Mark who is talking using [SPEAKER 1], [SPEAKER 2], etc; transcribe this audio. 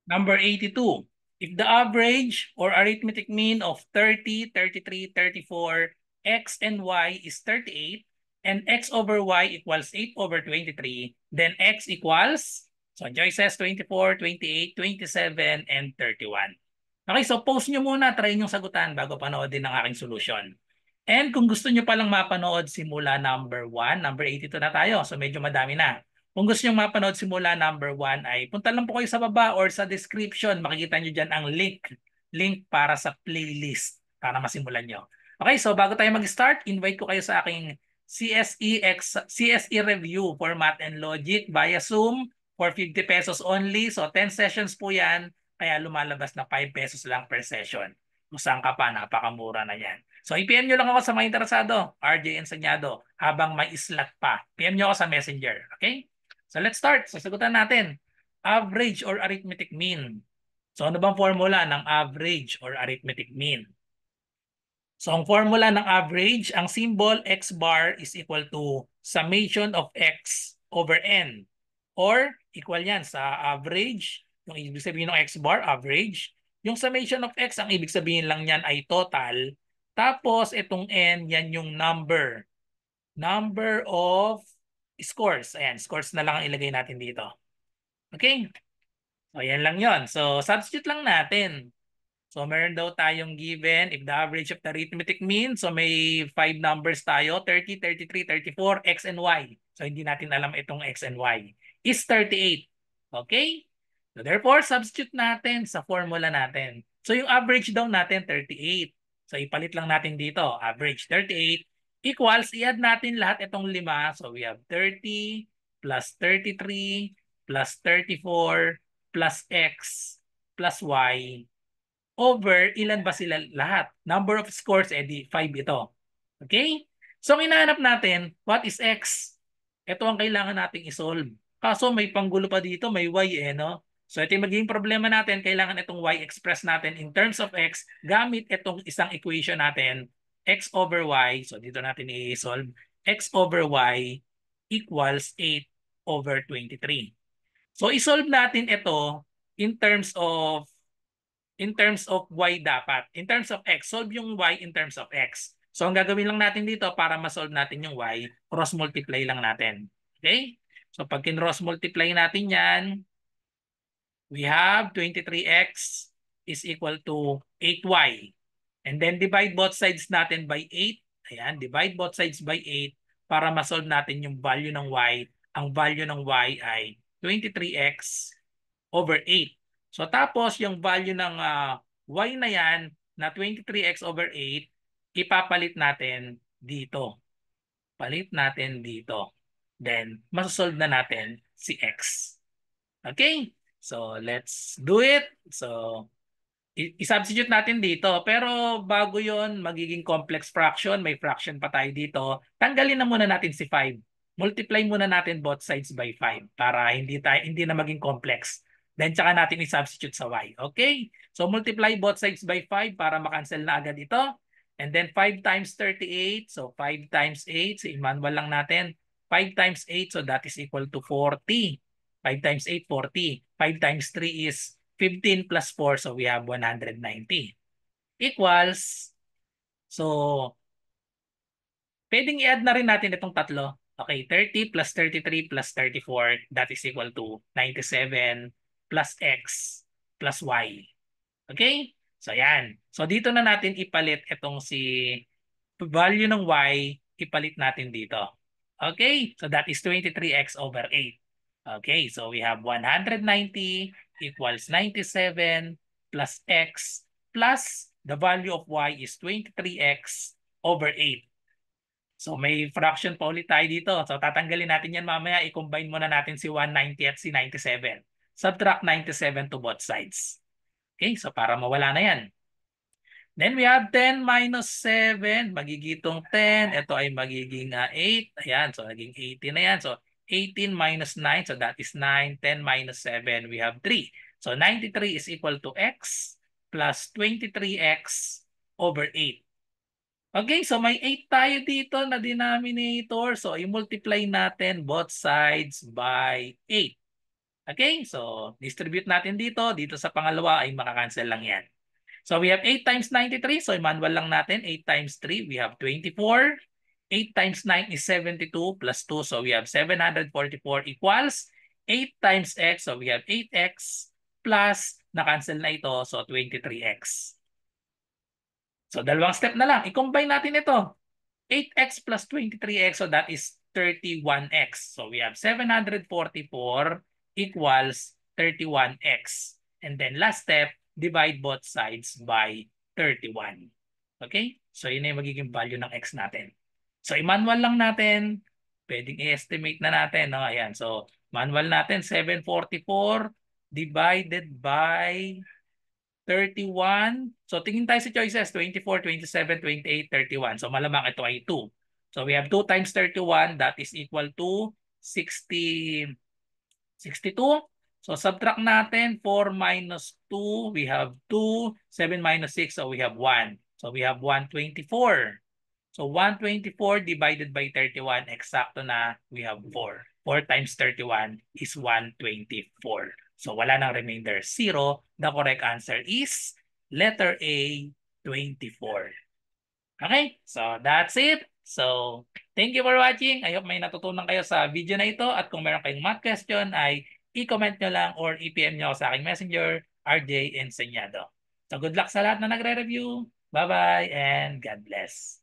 [SPEAKER 1] Number 82. If the average or arithmetic mean of 30, 33, 34, x and y is 38, and x over y equals 8 over 23, then x equals, so choices 24, 28, 27, and 31. Okay, so pause nyo muna, try nyo sagutan bago panoodin ang aking solution. And kung gusto nyo palang mapanood simula number 1, number 82 na tayo, so medyo madami na. Kung gusto nyo mapanood simula number 1 ay punta lang po kayo sa baba or sa description. Makikita nyo dyan ang link para sa playlist para masimulan nyo. Okay, so bago tayo mag-start, invite ko kayo sa aking CSE review for Math and Logic via Zoom for 50 pesos only. So 10 sessions po yan, kaya lumalabas na 5 pesos lang per session. Kung saan ka pa, napakamura na yan. So i-PM nyo lang ako sa mga interesado, RJ Enseñado, habang may slot pa. PM nyo ako sa Messenger, okay? So let's start. Sasagutan natin. Average or arithmetic mean. So ano bang formula ng average or arithmetic mean? So ang formula ng average, ang symbol x bar is equal to summation of x over n. Or equal yan sa average, yung ibig sabihin ng x bar, average. Yung summation of x, ang ibig sabihin lang yan ay total. Tapos itong n, yan yung number. Number of scores. Ayan, scores na lang ang ilagay natin dito. Okay? So, yan lang yon. So, substitute lang natin. So, meron daw tayong given if the average of the arithmetic mean. So, may 5 numbers tayo, 30, 33, 34, x and y. So, hindi natin alam itong x and y. Is 38. Okay? So, therefore, substitute natin sa formula natin. So, yung average daw natin, 38. So, ipalit lang natin dito. Average, 38 equals, i-add natin lahat itong 5. So, we have 30 plus 33 plus 34 plus x plus y over ilan ba sila lahat? Number of scores, edi 5 ito. Okay? So, hinahanap natin, what is x? Ito ang kailangan nating isolve. Kaso may panggulo pa dito, may y no? So, ito yung magiging problema natin. Kailangan itong y express natin in terms of x gamit itong isang equation natin, x over y. So, dito natin i-solve. X over y equals 8 over 23. So, isolve natin ito in terms of y dapat. In terms of x, solve yung y in terms of x. So, ang gagawin lang natin dito para ma-solve natin yung y, cross-multiply lang natin. Okay? So, pag cross multiply natin yan, we have 23x is equal to 8y. And then divide both sides natin by 8. Ayan, divide both sides by 8 para ma-solve natin yung value ng y. Ang value ng y ay 23x over 8. So tapos yung value ng y na yan na 23x over 8, ipapalit natin dito. Palit natin dito. Then, masosolve na natin si x. Okay? So, let's do it. So, i-substitute natin dito. Pero bago yon magiging complex fraction. May fraction pa tayo dito. Tanggalin na muna natin si 5. Multiply muna natin both sides by 5 para hindi na maging complex. Then tsaka natin i-substitute sa y. Okay? So multiply both sides by 5 para makancel na agad ito. And then 5 times 38. So 5 times 8. So i-manual lang natin. 5 times 8. So that is equal to 40. 5 times 8, 40. 5 times 3 is 15 plus 4. So we have 190. Equals. So pwedeng i-add na rin natin itong tatlo. Okay, 30 plus 33 plus 34, that is equal to 97 plus x plus y. Okay? So yan. So dito na natin ipalit itong si value ng y, ipalit natin dito. Okay? So that is 23x over 8. Okay, so we have 190 equals 97 plus x plus the value of y is 23x over 8. So may fraction pa ulit tayo dito. So tatanggalin natin yan mamaya. I-combine muna natin si 190 at si 97. Subtract 97 to both sides. Okay, so para mawala na yan. Then we have 10 minus 7. Magigitong 10. Ito ay magiging 8. Ayan, so naging 18 na yan. So 18 minus 9. So that is 9. 10 minus 7. We have 3. So 93 is equal to x plus 23x over 8. Okay, so may 8 tayo dito na denominator. So, i-multiply natin both sides by 8. Okay, so distribute natin dito. Dito sa pangalawa ay makakancel lang yan. So we have 8 times 93. So manual lang natin. 8 times 3, we have 24. 8 times 9 is 72 plus 2. So we have 744 equals 8 times x. So we have 8x plus na-cancel na ito. So 23x. So dalawang step na lang. I-combine natin ito. 8x plus 23x. So that is 31x. So we have 744 equals 31x. And then last step, divide both sides by 31. Okay? So yun na yung magiging value ng x natin. So i-manual lang natin. Pwedeng i-estimate na natin. No? Ayan. So manual natin 744 divided by 31. So tingin tayo sa choices, 24, 27, 28, 31. So malamang ito ay 2. So we have 2 times 31, that is equal to 60, 62. So subtract natin 4 minus 2, we have 2, 7 minus 6, so we have 1. So we have 124. So 124 divided by 31, eksakto na, we have 4. 4 times 31 is 124. So wala nang remainder, 0. The correct answer is letter A, 24. Okay, so that's it. So thank you for watching. I hope may natutunan kayo sa video na ito. At kung meron kayong math question ay i-comment nyo lang or i-PM nyo sa aking messenger, RJ Enseñado. So good luck sa lahat na nagre-review. Bye-bye and God bless.